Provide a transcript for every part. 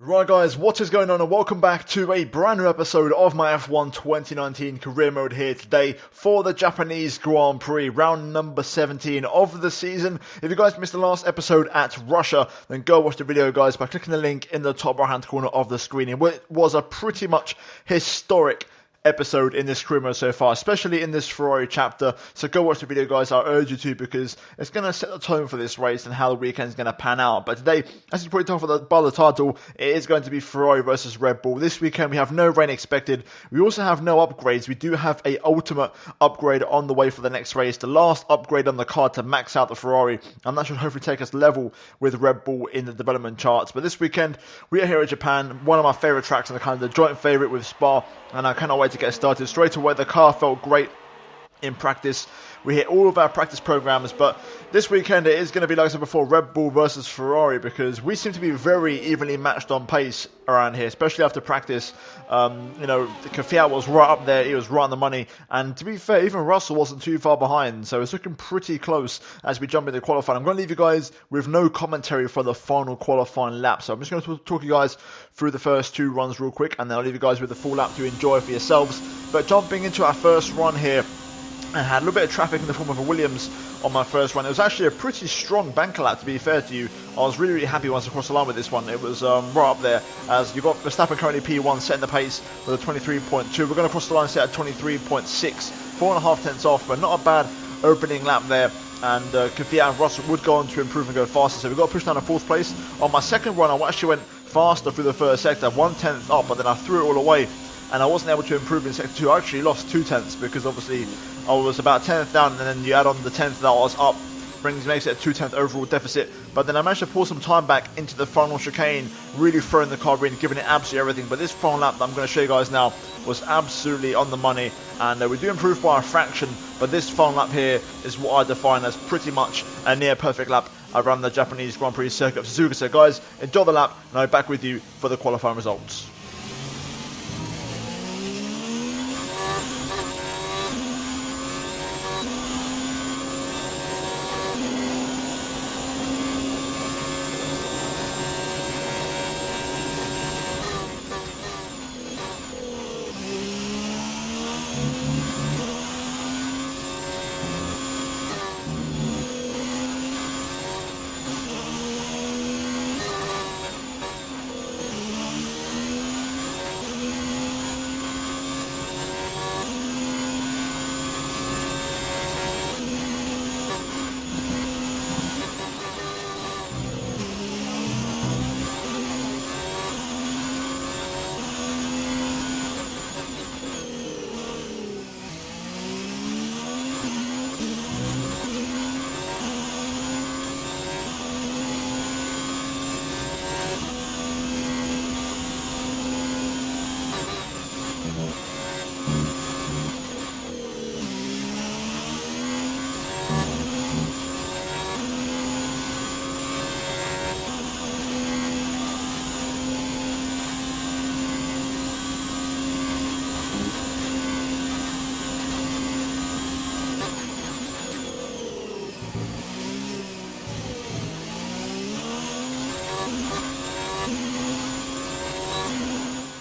Right guys, what is going on and welcome back to a brand new episode of my F1 2019 career mode here today for the Japanese Grand Prix, round number 17 of the season. If you guys missed the last episode at Russia, then go watch the video guys by clicking the link in the top right hand corner of the screen. It was a pretty much historic episode in this career mode so far, especially in this Ferrari chapter, so go watch the video guys, I urge you to, because it's going to set the tone for this race and how the weekend's going to pan out. But today, as you probably told by the title, it is going to be Ferrari versus Red Bull. This weekend we have no rain expected, we also have no upgrades. We do have a ultimate upgrade on the way for the next race, the last upgrade on the car to max out the Ferrari, and that should hopefully take us level with Red Bull in the development charts. But this weekend, we are here at Japan, one of my favourite tracks in the kind of the joint favourite with Spa, and I cannot wait to get started. Straight away, the car felt great in practice. We hit all of our practice programs, but this weekend it is going to be, like I said before, Red Bull versus Ferrari, because we seem to be very evenly matched on pace around here, especially after practice. Kvyat was right up there, he was right on the money, and to be fair, even Russell wasn't too far behind, so it's looking pretty close as we jump into qualifying. I'm going to leave you guys with no commentary for the final qualifying lap, so I'm just going to talk you guys through the first two runs real quick, and then I'll leave you guys with the full lap to enjoy for yourselves. But jumping into our first run here, I had a little bit of traffic in the form of a Williams on my first run. It was actually a pretty strong banker lap, to be fair to you. I was really happy once I crossed the line with this one. It was right up there, as you've got Verstappen currently P1 setting the pace with a 23.2. We're going to cross the line set at 23.6, 4.5 tenths off, but not a bad opening lap there. And Kvyat and Russell would go on to improve and go faster, so we got pushed down to fourth place. On my second run, I actually went faster through the first sector, 1/10 up, but then I threw it all away, and I wasn't able to improve in sector 2. I actually lost 2 tenths because obviously I was about 10th down, and then you add on the 10th that I was up, makes it a 2/10 overall deficit. But then I managed to pull some time back into the final chicane, really throwing the car in, giving it absolutely everything. But this final lap that I'm going to show you guys now was absolutely on the money, and we do improve by a fraction, but this final lap here is what I define as pretty much a near perfect lap around the Japanese Grand Prix circuit of Suzuka. So guys, enjoy the lap, and I'll be back with you for the qualifying results.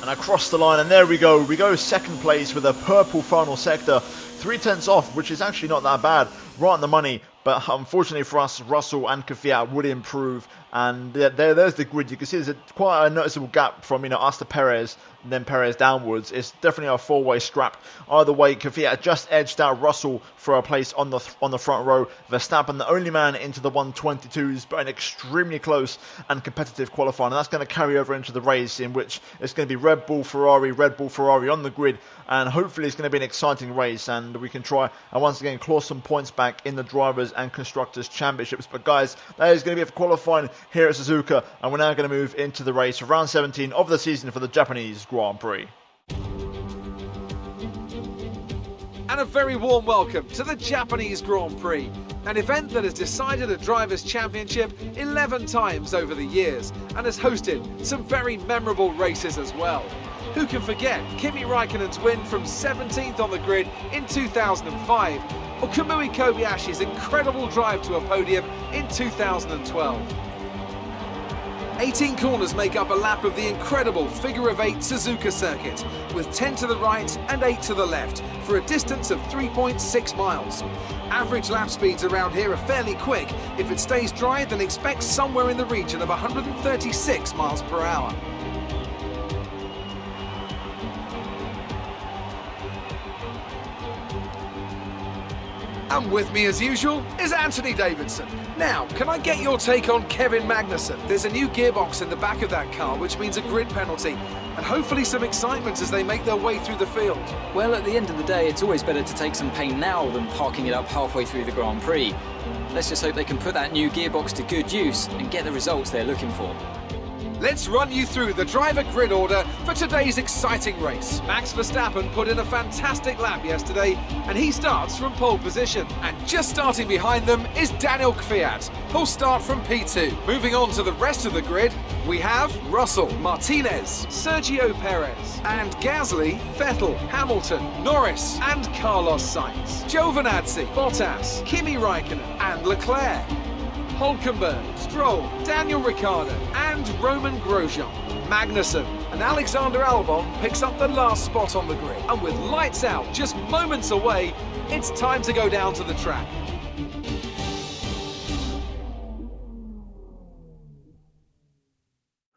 And I crossed the line, and there we go second place with a purple final sector, 3 tenths off, which is actually not that bad, right on the money. But unfortunately for us, Russell and Kvyat would improve, and there's the grid. You can see there's quite a noticeable gap from us to Perez, and then Perez downwards. It's definitely a four-way scrap. Either way, Kvyat just edged out Russell for a place on the front row. Verstappen, the only man into the 122s, but an extremely close and competitive qualifying, and that's going to carry over into the race, in which it's going to be Red Bull, Ferrari on the grid, and hopefully it's going to be an exciting race, and we can try and once again claw some points back in the Drivers' and Constructors' Championships. But guys, that is going to be it for qualifying here at Suzuka, and we're now going to move into the race for round 17 of the season for the Japanese Grand Prix. And a very warm welcome to the Japanese Grand Prix, an event that has decided a Drivers' Championship 11 times over the years and has hosted some very memorable races as well. Who can forget Kimi Raikkonen's win from 17th on the grid in 2005, or Kamui Kobayashi's incredible drive to a podium in 2012. 18 corners make up a lap of the incredible figure-of-8 Suzuka circuit, with 10 to the right and 8 to the left, for a distance of 3.6 miles. Average lap speeds around here are fairly quick. If it stays dry, then expect somewhere in the region of 136 miles per hour. And with me as usual is Anthony Davidson. Now, can I get your take on Kevin Magnussen? There's a new gearbox in the back of that car, which means a grid penalty, and hopefully some excitement as they make their way through the field. Well, at the end of the day, it's always better to take some pain now than parking it up halfway through the Grand Prix. Let's just hope they can put that new gearbox to good use and get the results they're looking for. Let's run you through the driver grid order for today's exciting race. Max Verstappen put in a fantastic lap yesterday, and he starts from pole position. And just starting behind them is Daniel Kvyat, who'll start from P2. Moving on to the rest of the grid, we have Russell, Martinez, Sergio Perez, and Gasly, Vettel, Hamilton, Norris, and Carlos Sainz, Giovinazzi, Bottas, Kimi Raikkonen, and Leclerc, Hülkenberg, Stroll, Daniel Ricciardo, and Roman Grosjean. Magnussen and Alexander Albon picks up the last spot on the grid. And with lights out just moments away, it's time to go down to the track.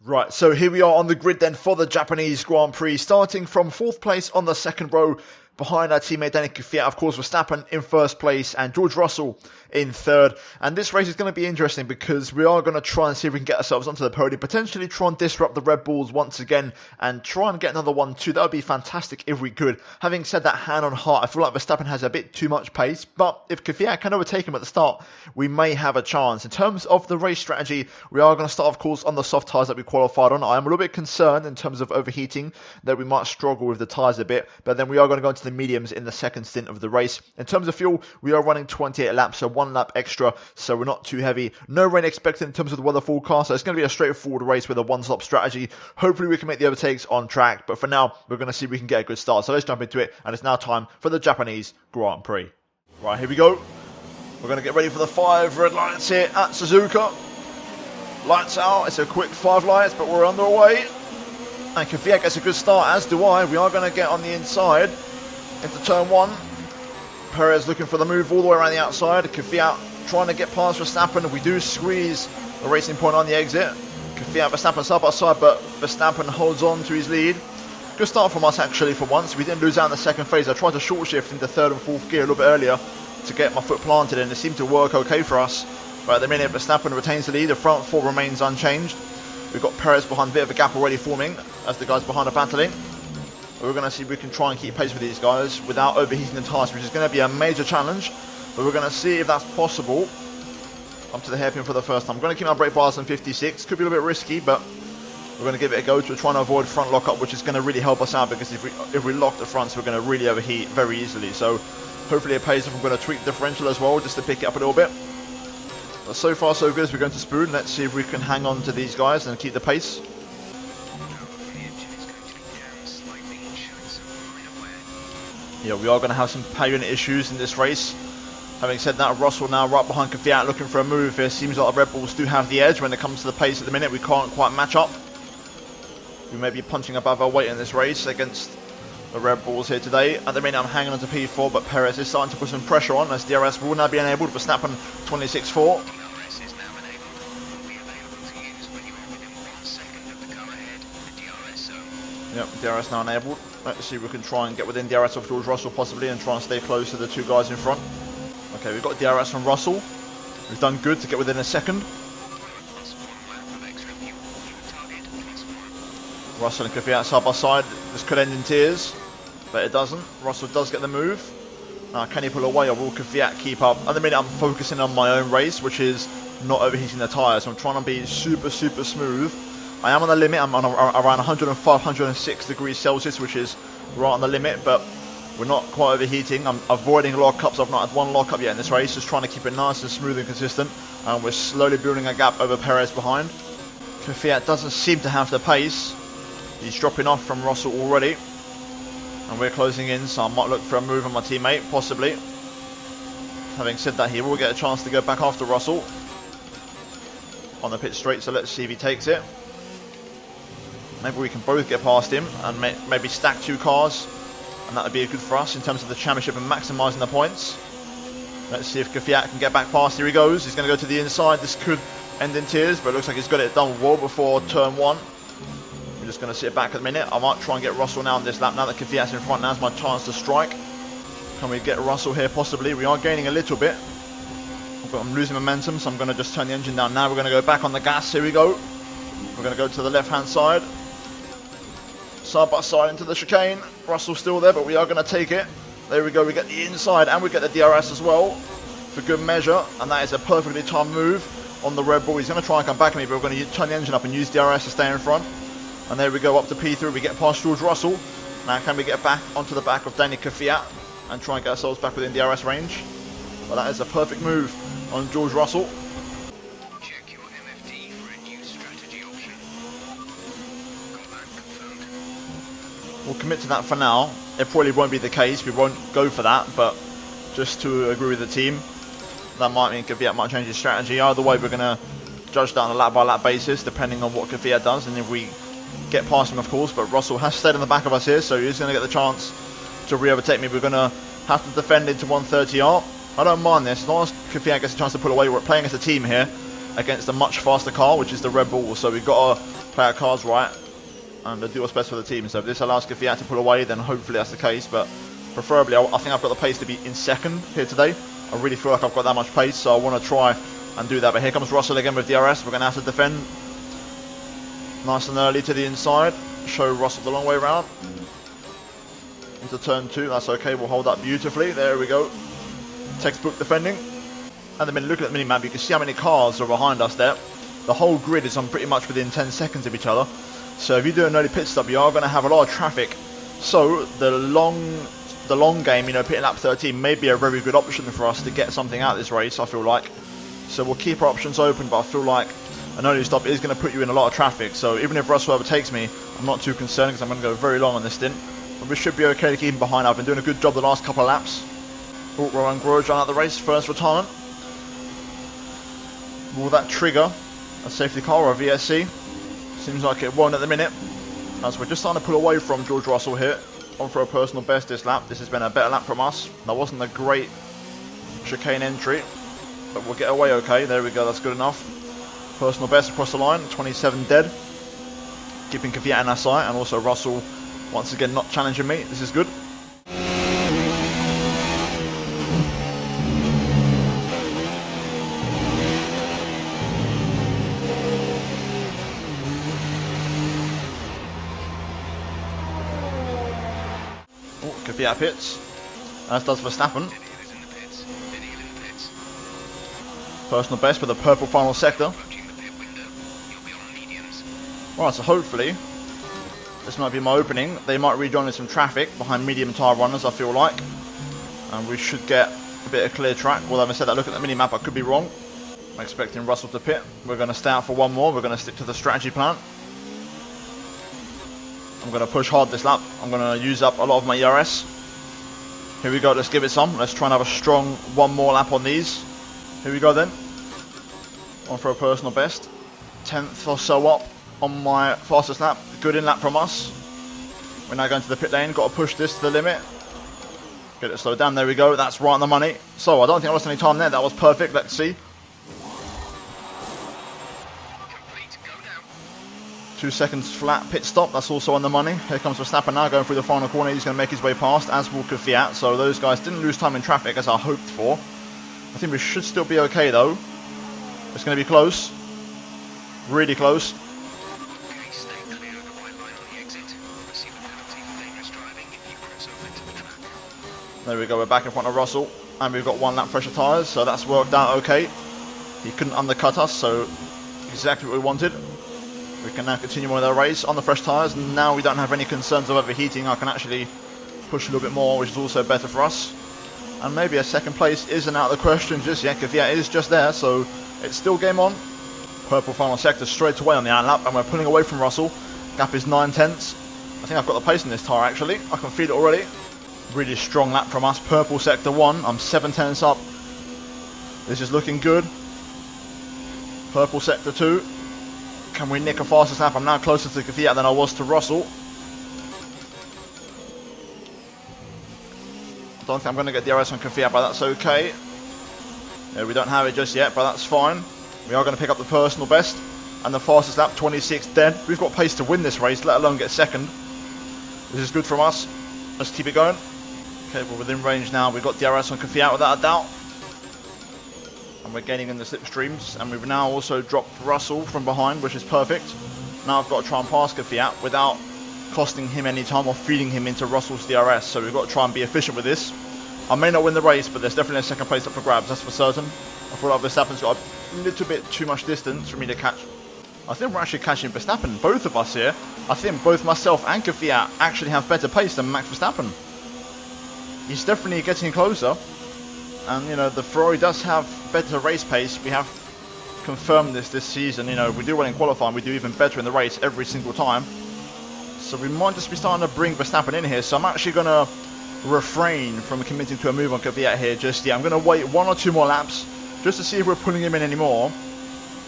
Right, so here we are on the grid then for the Japanese Grand Prix, starting from 4th place on the second row behind our teammate Daniel Kvyat, of course, Verstappen in 1st place and George Russell in 3rd. And this race is going to be interesting because we are going to try and see if we can get ourselves onto the podium, potentially try and disrupt the Red Bulls once again and try and get another one too. That would be fantastic if we could. Having said that, hand on heart, I feel like Verstappen has a bit too much pace, but if Kvyat can overtake him at the start, we may have a chance. In terms of the race strategy, we are going to start, of course, on the soft tyres that we qualified on. I am a little bit concerned in terms of overheating, that we might struggle with the tyres a bit, but then we are going to go into the mediums in the second stint of the race. In terms of fuel, we are running 28 laps, so 1 lap extra, so we're not too heavy. No rain expected in terms of the weather forecast, so it's going to be a straightforward race with a one-stop strategy. Hopefully we can make the overtakes on track, but for now, we're going to see if we can get a good start. So let's jump into it, and it's now time for the Japanese Grand Prix. Right, here we go. We're going to get ready for the 5 red lights here at Suzuka. Lights out, it's a quick 5 lights, but we're underway. And Kvyat gets a good start, as do I. We are going to get on the inside into turn 1. Perez looking for the move all the way around the outside. Kvyat trying to get past Verstappen. We do squeeze the racing point on the exit. Kvyat, Verstappen side by side, but Verstappen holds on to his lead. Good start from us actually for once. We didn't lose out in the second phase. I tried to short shift into 3rd and 4th gear a little bit earlier to get my foot planted, and it seemed to work okay for us. But at the minute, Verstappen retains the lead. The front 4 remains unchanged. We've got Perez behind, a bit of a gap already forming as the guys behind are battling. We're going to see if we can try and keep pace with these guys without overheating the tyres, which is going to be a major challenge. But we're going to see if that's possible. Up to the hairpin for the first time. I'm going to keep my brake bars on 56. Could be a little bit risky, but we're going to give it a go. We're trying to avoid front lockup, which is going to really help us out, because if we lock the fronts, we're going to really overheat very easily. So hopefully it pays off. I'm going to tweak the differential as well, just to pick it up a little bit. But so far so good as we're going to spoon. Let's see if we can hang on to these guys and keep the pace. Yeah, we are going to have some power unit issues in this race. Having said that, Russell now right behind Kvyat looking for a move. It seems like the Red Bulls do have the edge when it comes to the pace at the minute. We can't quite match up. We may be punching above our weight in this race against the Red Bulls here today. At the minute I'm hanging on to P4, but Perez is starting to put some pressure on as DRS will now be enabled. Verstappen 26.4. Yep, DRS now enabled. Let's see if we can try and get within DRS of George Russell possibly and try and stay close to the 2 guys in front. Okay, we've got DRS from Russell. We've done good to get within a second. Russell and Kvyat side by side. This could end in tears, but it doesn't. Russell does get the move. Now, can he pull away, or will Kvyat keep up? At the minute, I'm focusing on my own race, which is not overheating the tyres. So I'm trying to be super smooth. I am on the limit. I'm on around 105, 106 degrees Celsius, which is right on the limit, but we're not quite overheating. I'm avoiding lockups. I've not had one lockup yet in this race, just trying to keep it nice and smooth and consistent. And we're slowly building a gap over Perez behind. Kvyat doesn't seem to have the pace. He's dropping off from Russell already. And we're closing in, so I might look for a move on my teammate, possibly. Having said that, he will get a chance to go back after Russell on the pit straight, so let's see if he takes it. Maybe we can both get past him and maybe stack 2 cars, and that would be good for us in terms of the championship and maximising the points. Let's see if Kvyat can get back past. Here he goes. He's going to go to the inside. This could end in tears, but it looks like he's got it done well before turn 1. We're just going to sit back at the minute. I might try and get Russell now on this lap. Now that Kvyat's in front, now's my chance to strike. Can we get Russell here possibly? We are gaining a little bit. I'm losing momentum, so I'm going to just turn the engine down now. We're going to go back on the gas. Here we go. We're going to go to the left-hand side. Side by side into the chicane. Russell's still there, but we are going to take it. There we go. We get the inside and we get the DRS as well for good measure. And that is a perfectly timed move on the Red Bull. He's going to try and come back at me, but we're going to turn the engine up and use DRS to stay in front. And there we go, up to P3. We get past George Russell. Now can we get back onto the back of Danny Kvyat and try and get ourselves back within DRS range? Well, that is a perfect move on George Russell. Check your MFD for a new strategy option. Command confirmed. We'll commit to that for now. It probably won't be the case. We won't go for that, but just to agree with the team, that might mean Kvyat might change his strategy. Either way, we're going to judge that on a lap-by-lap basis, depending on what Kvyat does, and if we get past him, of course. But Russell has stayed on the back of us here, so he's going to get the chance to re-overtake me. We're going to have to defend into 130R. I don't mind this, as long as Kvyat gets a chance to pull away. We're playing as a team here against a much faster car, which is the Red Bull, so we've got to play our cards right and do what's best for the team. So if this allows Kvyat to pull away, then hopefully that's the case, but preferably I think I've got the pace to be in second here today. I really feel like I've got that much pace, so I want to try and do that. But here comes Russell again with DRS. We're going to have to defend nice and early to the inside, show Russell the long way around into turn 2. That's okay, we'll hold that beautifully. There we go, textbook defending. And then looking at the mini-map, you can see how many cars are behind us there. The whole grid is on pretty much within 10 seconds of each other, so if you do an early pit stop, you are going to have a lot of traffic. So the long game, you know, pitting lap 13 may be a very good option for us to get something out of this race, I feel like. So we'll keep our options open, but I feel like an early stop is going to put you in a lot of traffic. So even if Russell overtakes me, I'm not too concerned because I'm going to go very long on this stint. But we should be okay to keep him behind. I've been doing a good job the last couple of laps. Oh, Rowan Grosjean out the race, first retirement. Will that trigger a safety car or a VSC? Seems like it won't at the minute, as we're just starting to pull away from George Russell here. On for a personal best this lap. This has been a better lap from us. That wasn't a great chicane entry, but we'll get away okay. There we go, that's good enough. Personal best across the line, 27 dead. Keeping Kvyat in our sight, and also Russell once again not challenging me. This is good. Kvyat pits, as does Verstappen. Personal best with a purple final sector. Right, so hopefully this might be my opening. They might rejoin in some traffic behind medium tyre runners, I feel like, and we should get a bit of clear track. Well, having said that, look at the mini-map, I could be wrong. I'm expecting Russell to pit. We're going to stay out for one more. We're going to stick to the strategy plan. I'm going to push hard this lap. I'm going to use up a lot of my ERS. Here we go, let's give it some. Let's try and have a strong one more lap on these. Here we go then. On for a personal best. 10th or so up on my fastest lap. Good in lap from us. We're now going to the pit lane. Got to push this to the limit. Get it slowed down. There we go. That's right on the money. So I don't think I lost any time there. That was perfect. Let's see. 2 seconds flat pit stop, that's also on the money. Here comes Verstappen now going through the final corner. He's going to make his way past, as will Kvyat. So those guys didn't lose time in traffic as I hoped for. I think we should still be okay though. It's going to be close. Really close. Okay, stay clear of the white line on the exit. Receive a penalty for dangerous driving if you cross over into the track. There we go, we're back in front of Russell. And we've got 1 lap fresher tyres, so that's worked out okay. He couldn't undercut us, so exactly what we wanted. We can now continue on with our race on the fresh tyres, and now we don't have any concerns of overheating. I can actually push a little bit more, which is also better for us. And maybe a second place isn't out of the question just yet. Kvyat is just there, so it's still game on. Purple final sector straight away on the out lap, and we're pulling away from Russell. Gap is 9 tenths. I think I've got the pace in this tyre actually. I can feel it already. Really strong lap from us. Purple sector 1. I'm 7 tenths up. This is looking good. Purple sector 2. Can we nick a faster lap? I'm now closer to Kvyat than I was to Russell. I don't think I'm going to get DRS on Kvyat, but that's okay. Yeah, we don't have it just yet, but that's fine. We are going to pick up the personal best. And the fastest lap, 26 dead. We've got pace to win this race, let alone get second. This is good from us. Let's keep it going. Okay, we're within range now. We've got DRS on Kvyat without a doubt. And we're gaining in the slipstreams. And we've now also dropped Russell from behind, which is perfect. Now I've got to try and pass Kvyat without costing him any time or feeding him into Russell's DRS. So we've got to try and be efficient with this. I may not win the race, but there's definitely a second place up for grabs, that's for certain. I feel like Verstappen's got a little bit too much distance for me to catch. I think we're actually catching Verstappen, both of us here. I think both myself and Kvyat actually have better pace than Max Verstappen. He's definitely getting closer. And, you know, the Ferrari does have better race pace. We have confirmed this season. You know, we do well in qualifying. We do even better in the race every single time. So we might just be starting to bring Verstappen in here. So I'm actually going to refrain from committing to a move on Kvyat here just yet. I'm going to wait 1 or 2 more laps just to see if we're pulling him in anymore.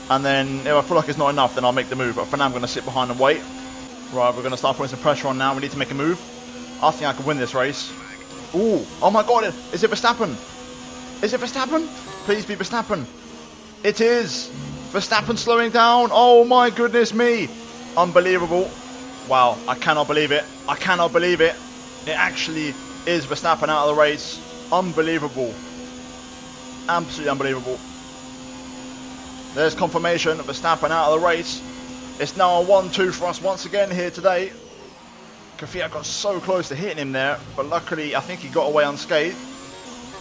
And then if I feel like it's not enough, then I'll make the move. But for now, I'm going to sit behind and wait. Right, we're going to start putting some pressure on now. We need to make a move. I think I can win this race. Ooh, oh my god, is it Verstappen? Is it Verstappen? Please be Verstappen. It is. Verstappen slowing down. Oh my goodness me. Unbelievable. Wow, I cannot believe it. I cannot believe it. It actually is Verstappen out of the race. Unbelievable. Absolutely unbelievable. There's confirmation of Verstappen out of the race. It's now a 1-2 for us once again here today. Kvyat got so close to hitting him there, but luckily I think he got away unscathed.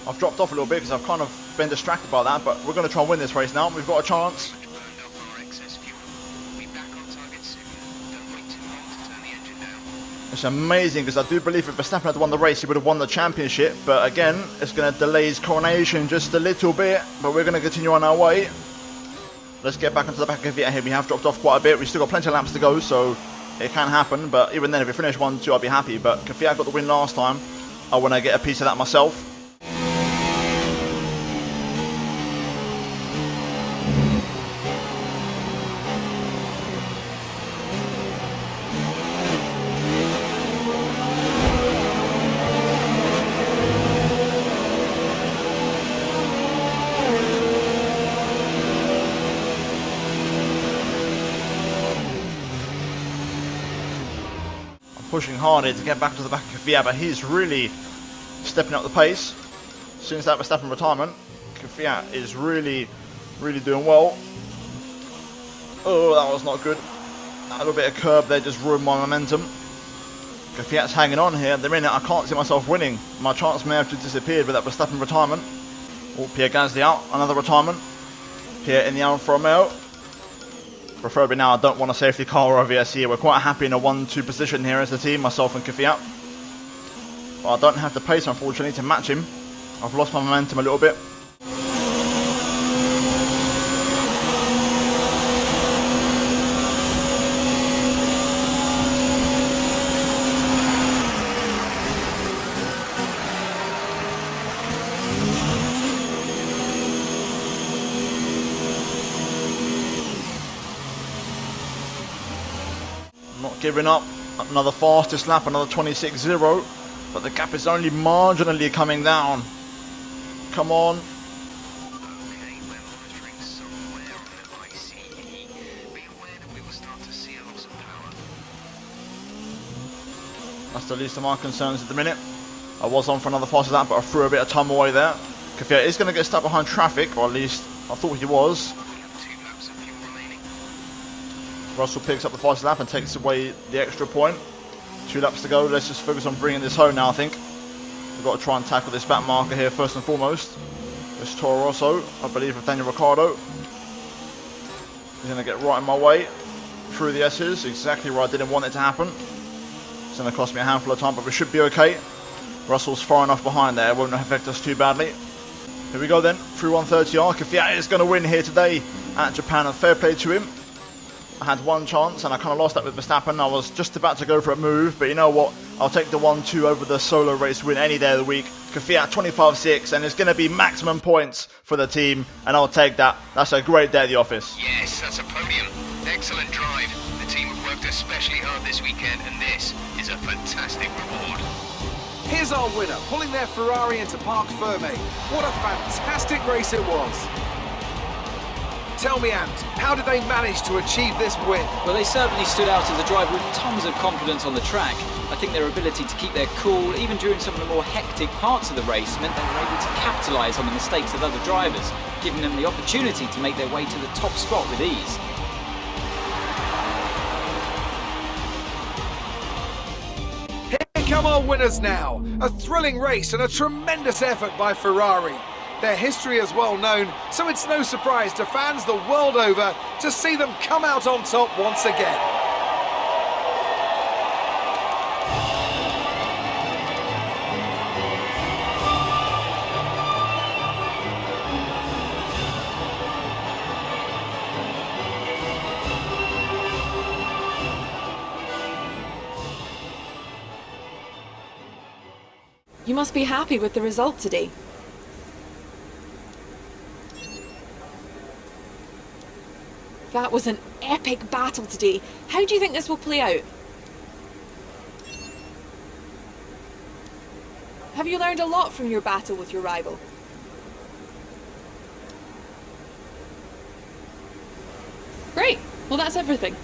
I've dropped off a little bit because I've kind of been distracted by that, but we're going to try and win this race now. We've got a chance. It's amazing because I do believe if Verstappen had won the race, he would have won the championship. But again, it's going to delay his coronation just a little bit, but we're going to continue on our way. Let's get back into the back of Kvyat here. We have dropped off quite a bit. We've still got plenty of laps to go, so it can happen. But even then, if we finish 1-2, I'll be happy. But Kvyat got the win last time. I want to get a piece of that myself. Pushing hard here to get back to the back of Kvyat, but he's really stepping up the pace. Since that Verstappen retirement, Kvyat is really doing well. Oh, that was not good. A little bit of curb there just ruined my momentum. Kvyat's hanging on here. At the minute, I can't see myself winning. My chance may have just disappeared with that Verstappen retirement. Oh, Pierre Gasly out, another retirement. Pierre in the Alfa Romeo. Preferably now, I don't want a safety car or a VSC here. We're quite happy in a 1-2 position here as a team, myself and Kvyat. But I don't have the pace, unfortunately, to match him. I've lost my momentum a little bit. Not giving up. Another fastest lap, another 26.0. But the gap is only marginally coming down. Come on. Okay, we're monitoring somewhere on the ICE. Be aware that we will start to see a loss of power. That's the least of my concerns at the minute. I was on for another fastest lap, but I threw a bit of time away there. Kvyat is going to get stuck behind traffic, or at least I thought he was. We have 2 laps of fuel remaining. Russell picks up the fastest lap and takes away the extra point. 2 laps to go. Let's just focus on bringing this home now, I think. We've got to try and tackle this back marker here first and foremost. It's Toro Rosso, I believe, of Daniel Ricciardo. He's going to get right in my way through the S's, exactly where I didn't want it to happen. It's going to cost me a handful of time, but we should be okay. Russell's far enough behind there, it won't affect us too badly. Here we go then, through 130R. Kvyat is going to win here today at Japan, and fair play to him. I had one chance and I kind of lost that with Verstappen. I was just about to go for a move, but you know what? I'll take the 1-2 over the solo race win any day of the week. Kvyat 25.6, and it's going to be maximum points for the team, and I'll take that. That's a great day at the office. Yes, that's a podium. Excellent drive. The team have worked especially hard this weekend, and this is a fantastic reward. Here's our winner, pulling their Ferrari into Parc Fermé. What a fantastic race it was. Tell me, Ant, how did they manage to achieve this win? Well, they certainly stood out as a driver with tons of confidence on the track. I think their ability to keep their cool, even during some of the more hectic parts of the race, meant they were able to capitalise on the mistakes of other drivers, giving them the opportunity to make their way to the top spot with ease. Here come our winners now. A thrilling race and a tremendous effort by Ferrari. Their history is well known, so it's no surprise to fans the world over to see them come out on top once again. You must be happy with the result today. That was an epic battle today. How do you think this will play out? Have you learned a lot from your battle with your rival? Great. Well, that's everything.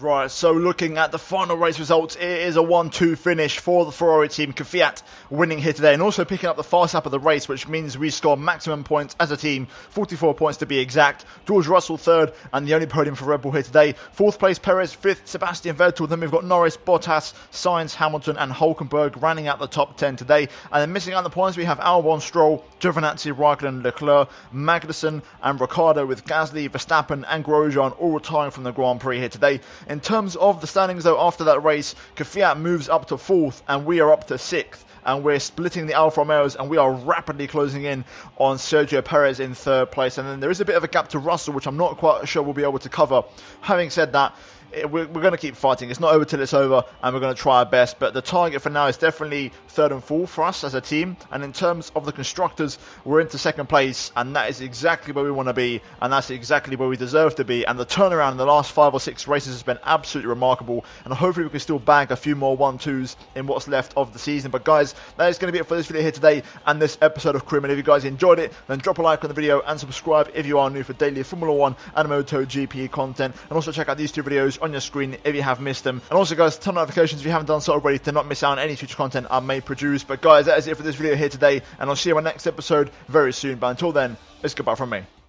Right, so looking at the final race results, it is a 1-2 finish for the Ferrari team. Kvyat winning here today and also picking up the fast lap of the race, which means we score maximum points as a team, 44 points to be exact. George Russell third, and the only podium for Red Bull here today. Fourth place Perez, fifth Sebastian Vettel. Then we've got Norris, Bottas, Sainz, Hamilton and Hulkenberg rounding out the top 10 today. And then missing out the points, we have Albon, Stroll, Giovinazzi, Raikkonen, Leclerc, Magnussen and Ricciardo, with Gasly, Verstappen and Grosjean all retiring from the Grand Prix here today. In terms of the standings though, after that race, Kvyat moves up to 4th and we are up to 6th. And we're splitting the Alfa Romeos and we are rapidly closing in on Sergio Perez in 3rd place. And then there is a bit of a gap to Russell, which I'm not quite sure we'll be able to cover. Having said that, we're going to keep fighting. It's not over till it's over, and we're going to try our best. But the target for now is definitely 3rd and 4th for us as a team. And in terms of the constructors, we're into 2nd place, and that is exactly where we want to be, and that's exactly where we deserve to be. And the turnaround in the last 5 or 6 races has been absolutely remarkable, and hopefully we can still bag a few more 1-2s in what's left of the season. But guys, that is going to be it for this video here today and this episode of Crewman. If you guys enjoyed it, then drop a like on the video and subscribe if you are new for daily Formula 1 and MotoGP content. And also check out these 2 videos on your screen if you have missed them. And also guys, turn notifications if you haven't done so already to not miss out on any future content I may produce. But guys, that is it for this video here today, and I'll see you in my next episode very soon. But until then, it's goodbye from me.